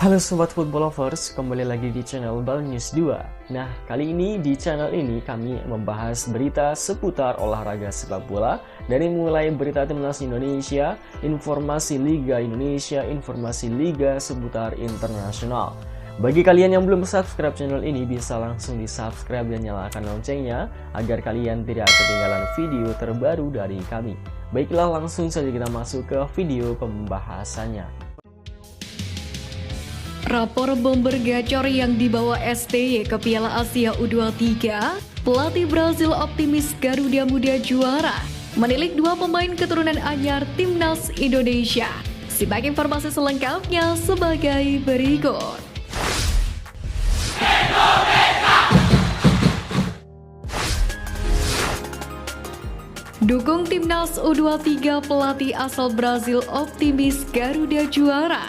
Halo Sobat Football Lovers, kembali lagi di channel Bal News 2. Nah, kali ini di channel ini kami membahas berita seputar olahraga sepak bola. Dari mulai berita timnas Indonesia, informasi Liga Indonesia, informasi Liga seputar internasional. Bagi kalian yang belum subscribe channel ini, bisa langsung di subscribe dan nyalakan loncengnya agar kalian tidak ketinggalan video terbaru dari kami. Baiklah, langsung saja kita masuk ke video pembahasannya. Rapor bomber gacor yang dibawa STY ke Piala Asia U23, pelatih Brazil optimis Garuda Muda juara, menilik dua pemain keturunan anyar Timnas Indonesia. Simak informasi selengkapnya sebagai berikut. Dukung Timnas U23, pelatih asal Brazil optimis Garuda juara.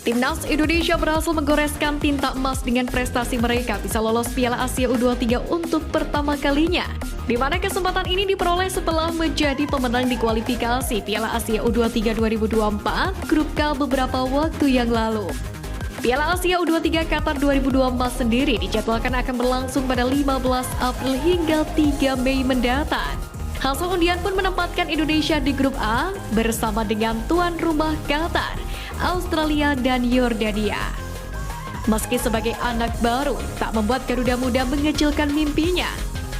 Timnas Indonesia berhasil menggoreskan tinta emas dengan prestasi mereka bisa lolos Piala Asia U23 untuk pertama kalinya, di mana kesempatan ini diperoleh setelah menjadi pemenang di kualifikasi Piala Asia U23 2024 Grup K beberapa waktu yang lalu. Piala Asia U23 Qatar 2024 sendiri dijadwalkan akan berlangsung pada 15 April hingga 3 Mei mendatang. Hasil undian pun menempatkan Indonesia di Grup A bersama dengan tuan rumah Qatar, Australia, dan Yordania. Meski sebagai anak baru, tak membuat Garuda Muda mengecilkan mimpinya.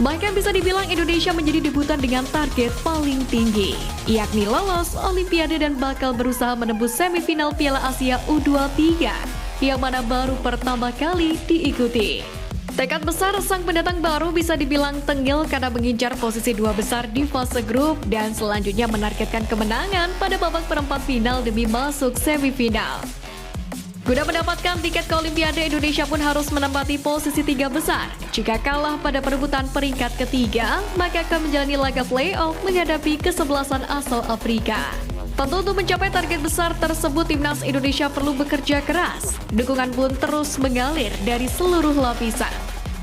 Bahkan bisa dibilang Indonesia menjadi debutan dengan target paling tinggi, yakni lolos Olimpiade dan bakal berusaha menembus semifinal Piala Asia U23, yang mana baru pertama kali diikuti. Tekad besar sang pendatang baru bisa dibilang tengil karena mengincar posisi dua besar di fase grup dan selanjutnya menargetkan kemenangan pada babak perempat final demi masuk semifinal. Guna mendapatkan tiket ke Olimpiade, Indonesia pun harus menempati posisi tiga besar. Jika kalah pada perebutan peringkat ketiga, maka akan menjalani laga playoff menghadapi kesebelasan asal Afrika. Tentu untuk mencapai target besar tersebut, Timnas Indonesia perlu bekerja keras. Dukungan pun terus mengalir dari seluruh lapisan.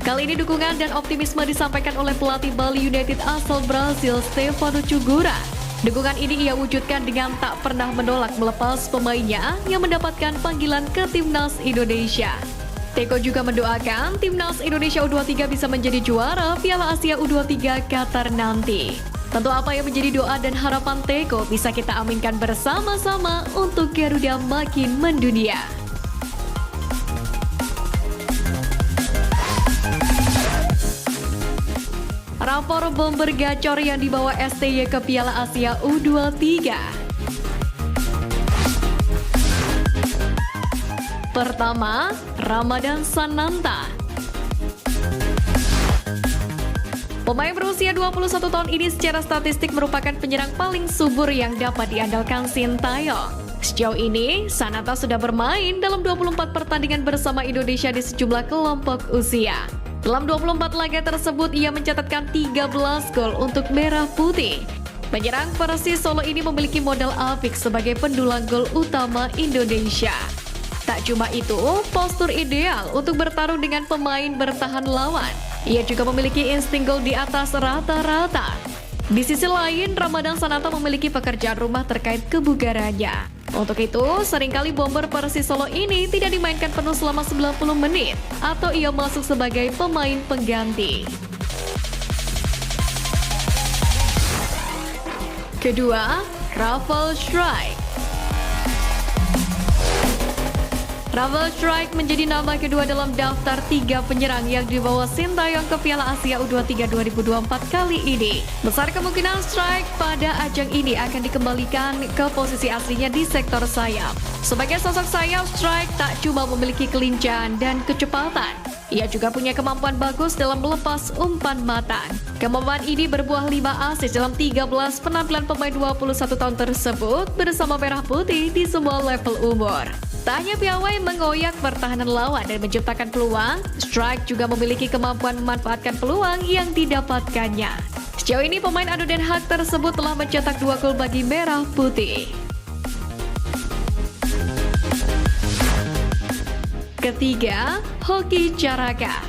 Kali ini dukungan dan optimisme disampaikan oleh pelatih Bali United asal Brazil, Stefano Cugura. Dukungan ini ia wujudkan dengan tak pernah menolak melepas pemainnya yang mendapatkan panggilan ke Timnas Indonesia. Teko juga mendoakan Timnas Indonesia U23 bisa menjadi juara Piala Asia U23 Qatar nanti. Tentu apa yang menjadi doa dan harapan Teko bisa kita aminkan bersama-sama untuk Garuda makin mendunia. Rapor bomber gacor yang dibawa STY ke Piala Asia U23. Pertama, Ramadan Sananta. Pemain berusia 21 tahun ini secara statistik merupakan penyerang paling subur yang dapat diandalkan Sintayong. Sejauh ini, Sananta sudah bermain dalam 24 pertandingan bersama Indonesia di sejumlah kelompok usia. Dalam 24 laga tersebut, ia mencatatkan 13 gol untuk Merah Putih. Penyerang Persis Solo ini memiliki modal apik sebagai pendulang gol utama Indonesia. Tak cuma itu, postur ideal untuk bertarung dengan pemain bertahan lawan. Ia juga memiliki insting gol di atas rata-rata. Di sisi lain, Ramadan Sananta memiliki pekerjaan rumah terkait kebugarannya. Untuk itu, seringkali bomber Persis Solo ini tidak dimainkan penuh selama 90 menit, atau ia masuk sebagai pemain pengganti. Kedua, Rafael Strijk. Rafael Strijk menjadi nama kedua dalam daftar 3 penyerang yang dibawa Sintayong ke Piala Asia U23 2024 kali ini. Besar kemungkinan Strijk pada ajang ini akan dikembalikan ke posisi aslinya di sektor sayap. Sebagai sosok sayap, Strijk tak cuma memiliki kelincahan dan kecepatan, ia juga punya kemampuan bagus dalam melepas umpan matang. Kemampuan ini berbuah 5 assist dalam 13 penampilan pemain 21 tahun tersebut bersama Merah Putih di semua level umur. Tak hanya piawai mengoyak pertahanan lawan dan menciptakan peluang, Strijk juga memiliki kemampuan memanfaatkan peluang yang didapatkannya. Sejauh ini pemain adu Den Haag tersebut telah mencetak 2 gol bagi Merah Putih. Ketiga, Hoki Caraka.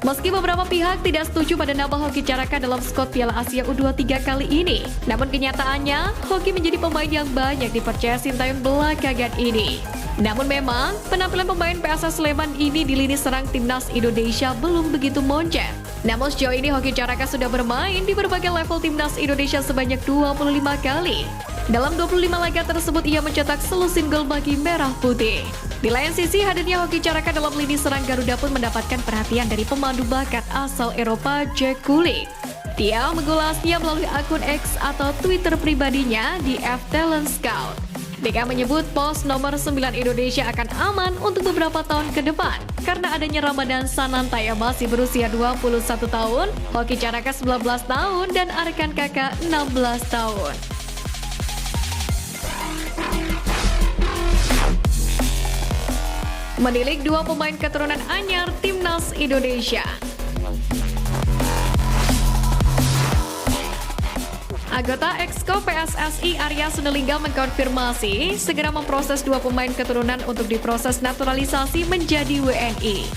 Meski beberapa pihak tidak setuju pada nama Hoki Caraka dalam skuad Piala Asia U23 kali ini, namun kenyataannya Hoki menjadi pemain yang banyak dipercaya Sintayong belakangan ini. Namun memang, penampilan pemain PSS Sleman ini di lini serang timnas Indonesia belum begitu moncet. Namun sejauh ini Hoki Caraka sudah bermain di berbagai level timnas Indonesia sebanyak 25 kali. Dalam 25 laga tersebut ia mencetak selusin gol bagi Merah Putih. Di lain sisi, hadirnya Hoki Caraka dalam lini serang Garuda pun mendapatkan perhatian dari pemandu bakat asal Eropa Jack Kulik. Dia mengulasnya melalui akun X atau Twitter pribadinya di @TalentScout. DK menyebut pos nomor 9 Indonesia akan aman untuk beberapa tahun ke depan karena adanya Ramadan Sananta yang masih berusia 21 tahun, Hoki Caraka 19 tahun, dan Arkan Kakak 16 tahun. Menilik dua pemain keturunan anyar timnas Indonesia. Anggota Exco PSSI Arya Sinulinga mengkonfirmasi segera memproses dua pemain keturunan untuk diproses naturalisasi menjadi WNI.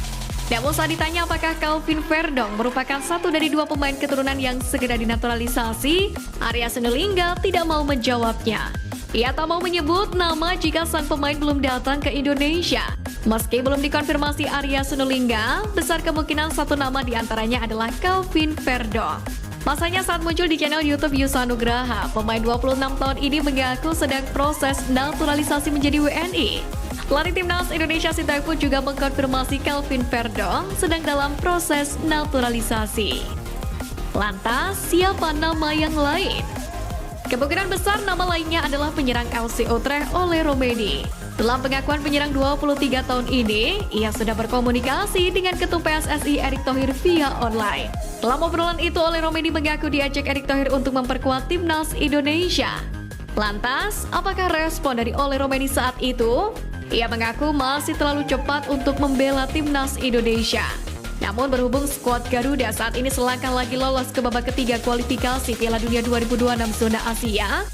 Namun saat ditanya apakah Calvin Verdong merupakan satu dari dua pemain keturunan yang segera dinaturalisasi, Arya Sinulinga tidak mau menjawabnya. Ia tak mau menyebut nama jika sang pemain belum datang ke Indonesia. Meski belum dikonfirmasi Arya Sinulinga, besar kemungkinan satu nama diantaranya adalah Calvin Verdong. Masanya saat muncul di channel YouTube Yusa Nugraha, pemain 26 tahun ini mengaku sedang proses naturalisasi menjadi WNI. Pelatih timnas Indonesia Sintayong pun juga mengkonfirmasi Calvin Verdong sedang dalam proses naturalisasi. Lantas, siapa nama yang lain? Kemungkinan besar nama lainnya adalah penyerang FC Utrecht Ole Romeni. Dalam pengakuan penyerang 23 tahun ini, ia sudah berkomunikasi dengan Ketum PSSI Erick Thohir via online. Dalam obrolan itu, Ole Romeni mengaku diajak Erick Thohir untuk memperkuat timnas Indonesia. Lantas, apakah respon dari Ole Romeni saat itu? Ia mengaku masih terlalu cepat untuk membela timnas Indonesia. Namun berhubung skuad Garuda saat ini selangkah lagi lolos ke babak ketiga kualifikasi Piala Dunia 2026 zona Asia,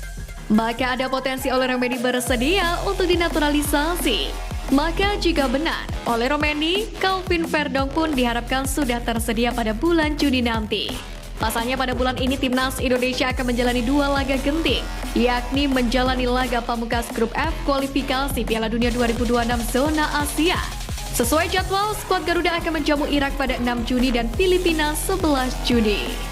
maka ada potensi Ole Romeni bersedia untuk dinaturalisasi. Maka jika benar, Ole Romeni, Calvin Verdong pun diharapkan sudah tersedia pada bulan Juni nanti. Pasalnya pada bulan ini timnas Indonesia akan menjalani dua laga genting, yakni menjalani laga pamungkas grup F kualifikasi Piala Dunia 2026 zona Asia. Sesuai jadwal, skuad Garuda akan menjamu Irak pada 6 Juni dan Filipina 11 Juni.